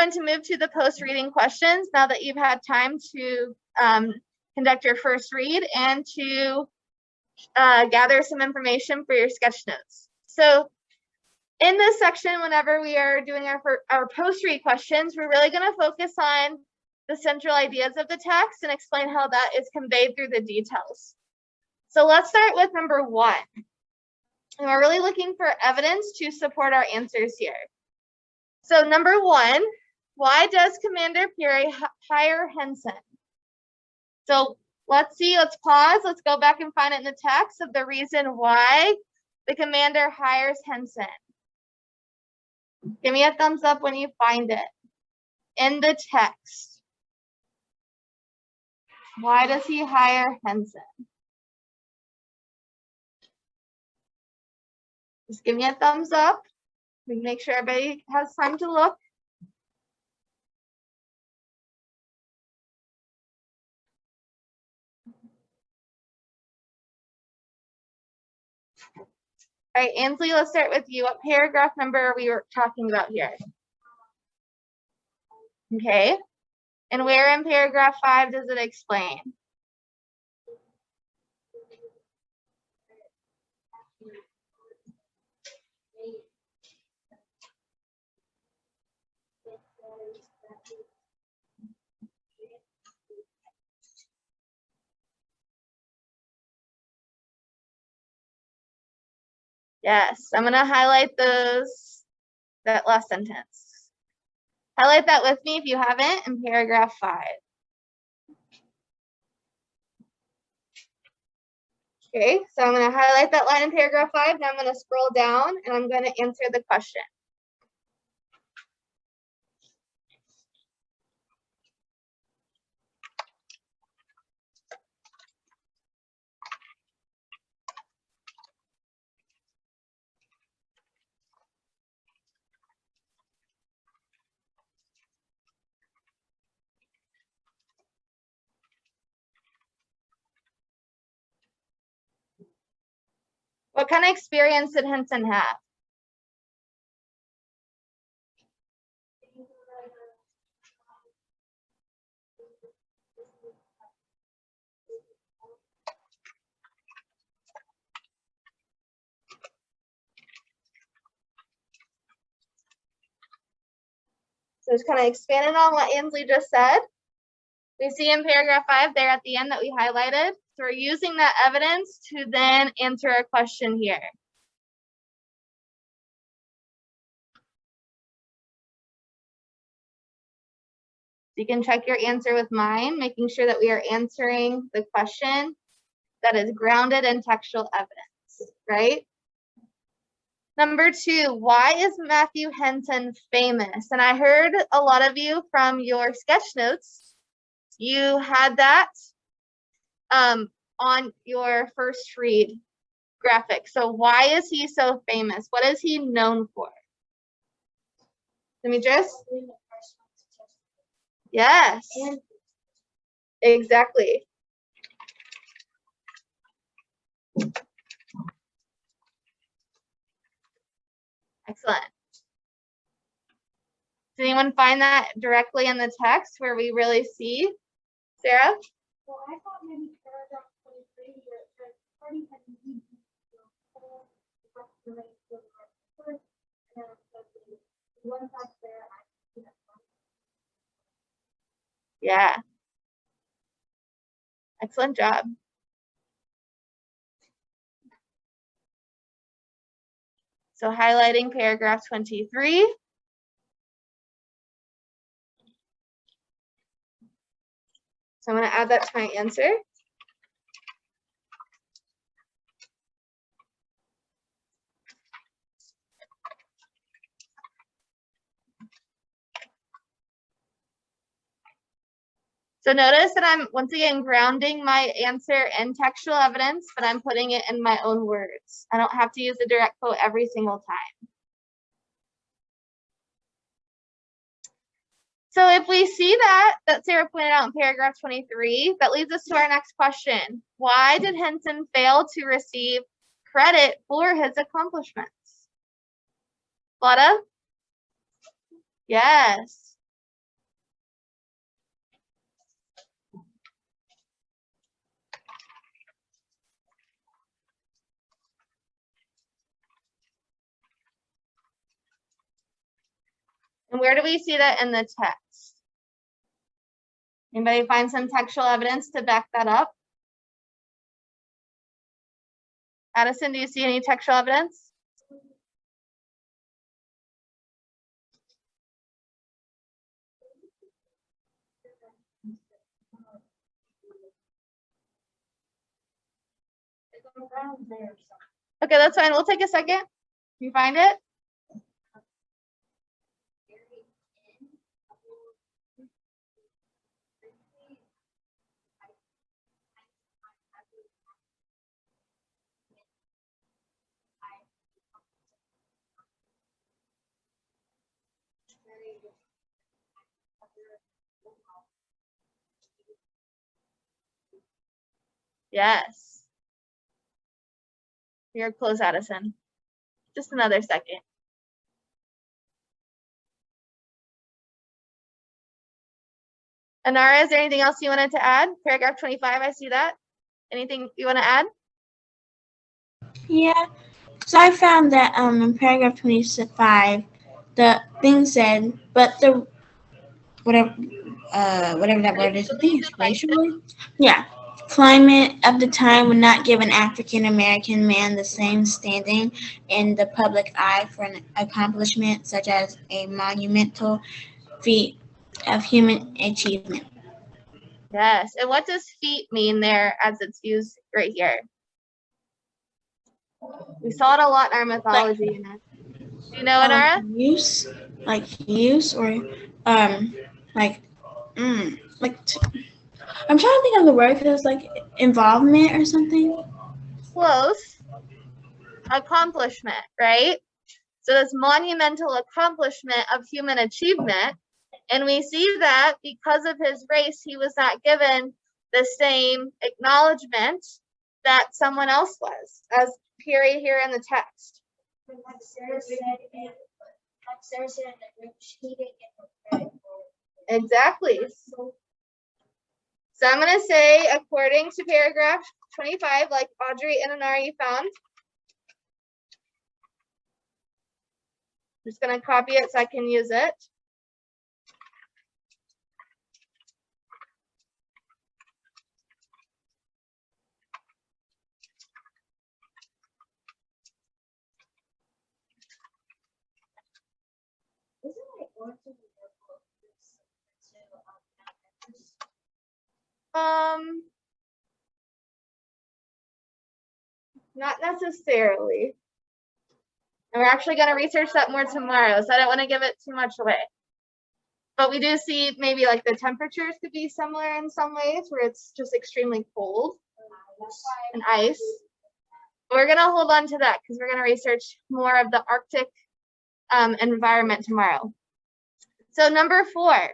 going to move to the post-reading questions now that you've had time to conduct your first read and to gather some information for your sketch notes. So in this section, whenever we are doing our post-read questions, we're really going to focus on the central ideas of the text and explain how that is conveyed through the details. So let's start with number 1. And we're really looking for evidence to support our answers here. So number 1, why does Commander Peary hire Henson? So let's see, let's pause. Let's go back and find it in the text of the reason why the commander hires Henson. Give me a thumbs up when you find it in the text. Why does he hire Henson? Just give me a thumbs up. We can make sure everybody has time to look. All right, Ansley, let's start with you. What paragraph number are we talking about here? Okay. And where in paragraph 5 does it explain? Yes, I'm going to highlight that last sentence. Highlight that with me if you haven't in paragraph 5. Okay, so I'm going to highlight that line in paragraph 5. Now I'm going to scroll down and I'm going to answer the question. What kind of experience did Henson have? So just kind of expanding on what Ansley just said. We see in paragraph 5 there at the end that we highlighted. So we're using that evidence to then answer a question here. You can check your answer with mine, making sure that we are answering the question that is grounded in textual evidence, right? Number 2, why is Matthew Henson famous? And I heard a lot of you from your sketch notes, you had that on your first read graphic. So why is he so famous? What is he known for? Demetrius? Yes, exactly. Excellent. Did anyone find that directly in the text where we really see? Sarah? Well, I thought maybe paragraph 23 where it says party had to be one side there. Yeah. Excellent job. So highlighting paragraph 23. So I'm going to add that to my answer. So notice that I'm once again grounding my answer in textual evidence, but I'm putting it in my own words. I don't have to use a direct quote every single time. So if we see that Sarah pointed out in paragraph 23, that leads us to our next question. Why did Henson fail to receive credit for his accomplishments? Lotta? Yes. And where do we see that in the text? Anybody find some textual evidence to back that up? Addison, do you see any textual evidence? Okay, that's fine. We'll take a second. You find it? Yes. You're close, Addison. Just another second. Anara, is there anything else you wanted to add? Paragraph 25, I see that. Anything you want to add? Yeah, so I found that in paragraph 25, the thing said, but the whatever that word is, I think it's racially. Yeah, climate of the time would not give an African American man the same standing in the public eye for an accomplishment such as a monumental feat of human achievement. Yes. And what does feat mean there as it's used right here? We saw it a lot in our mythology. Do you know, Anara? Use or like I'm trying to think of the word because it's like involvement or something. Close. Accomplishment, right? So this monumental accomplishment of human achievement. And we see that because of his race, he was not given the same acknowledgement that someone else was, as period here in the text. Like Sarah said, she didn't get no credit for it. Exactly. So I'm going to say, according to paragraph 25, like Audrey and Anara you found. I'm just going to copy it so I can use it. Not necessarily. And we're actually going to research that more tomorrow, so I don't want to give it too much away. But we do see maybe like the temperatures could be similar in some ways, where it's just extremely cold and ice. But we're going to hold on to that because we're going to research more of the Arctic environment tomorrow. So number 4,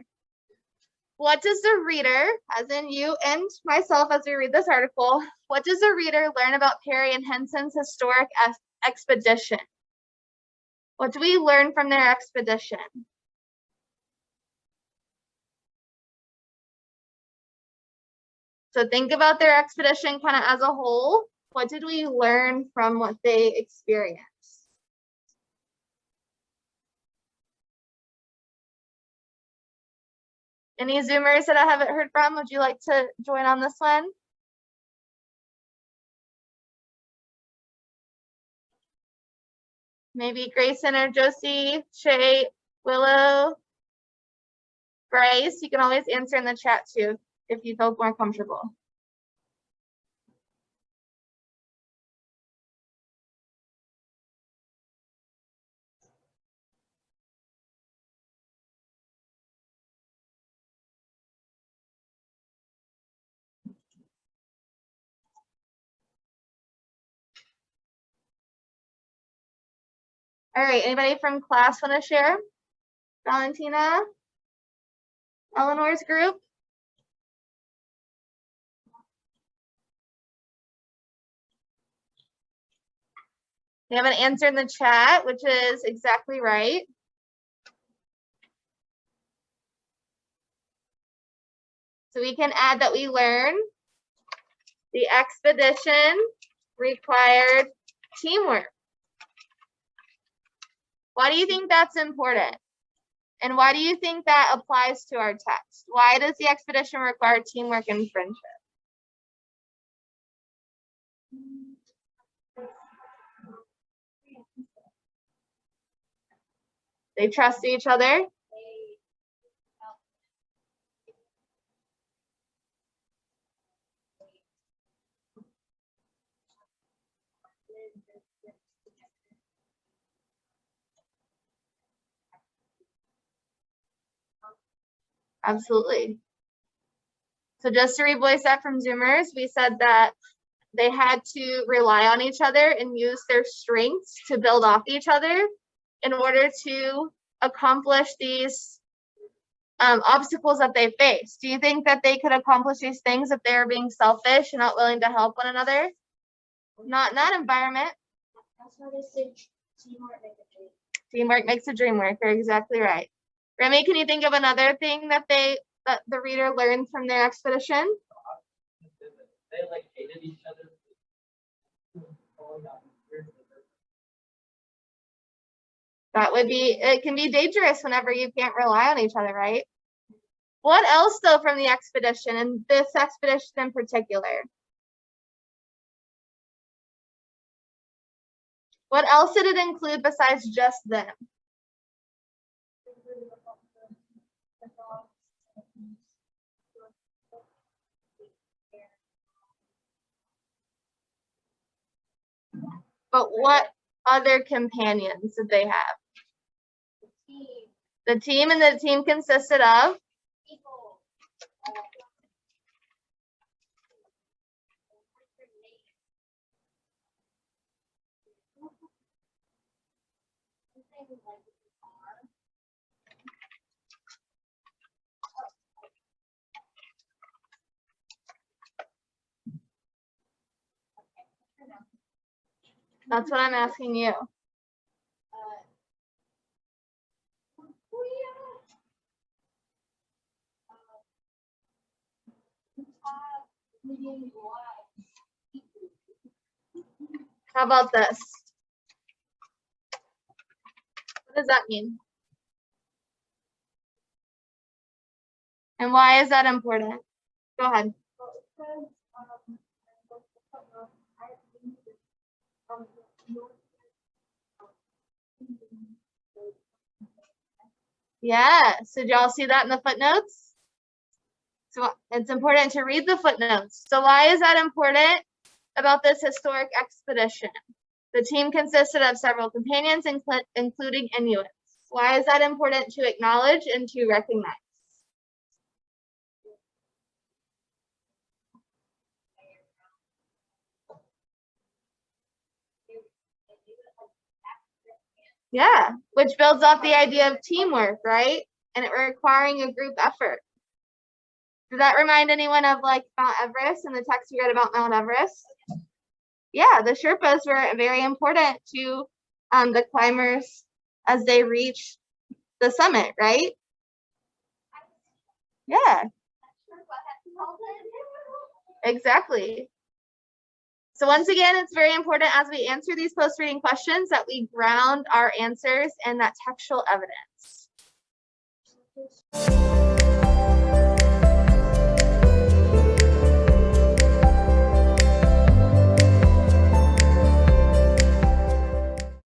what does the reader, as in you and myself as we read this article, what does the reader learn about Perry and Henson's historic expedition? What do we learn from their expedition? So think about their expedition kind of as a whole. What did we learn from what they experienced? Any Zoomers that I haven't heard from, would you like to join on this one? Maybe Grayson or Josie, Shay, Willow, Bryce. You can always answer in the chat too if you feel more comfortable. All right, anybody from class want to share? Valentina? Eleanor's group? We have an answer in the chat, which is exactly right. So we can add that we learn the expedition required teamwork. Why do you think that's important? And why do you think that applies to our text? Why does the expedition require teamwork and friendship? They trust each other. Absolutely. So just to revoice that from Zoomers, we said that they had to rely on each other and use their strengths to build off each other in order to accomplish these obstacles that they face. Do you think that they could accomplish these things if they were being selfish and not willing to help one another? Not in that environment. That's why they say teamwork makes a dream. Teamwork makes a dream work. You're exactly right. Remy, can you think of another thing that the reader learned from their expedition? They like hated each other. That would be, it can be dangerous whenever you can't rely on each other, right? What else though from the expedition, and this expedition in particular? What else did it include besides just them? But what other companions did they have? The team, and the team consisted of? People. That's what I'm asking you. How about this? What does that mean? And why is that important? Go ahead. Yes. Did y'all see that in the footnotes? So it's important to read the footnotes. So why is that important about this historic expedition? The team consisted of several companions, including Inuits. Why is that important to acknowledge and to recognize? Yeah, which builds off the idea of teamwork, right? And it requiring a group effort. Does that remind anyone of like Mount Everest and the text we read about Mount Everest? Yeah, the Sherpas were very important to the climbers as they reach the summit, right? Yeah. Exactly. So once again, it's very important as we answer these post-reading questions that we ground our answers in that textual evidence.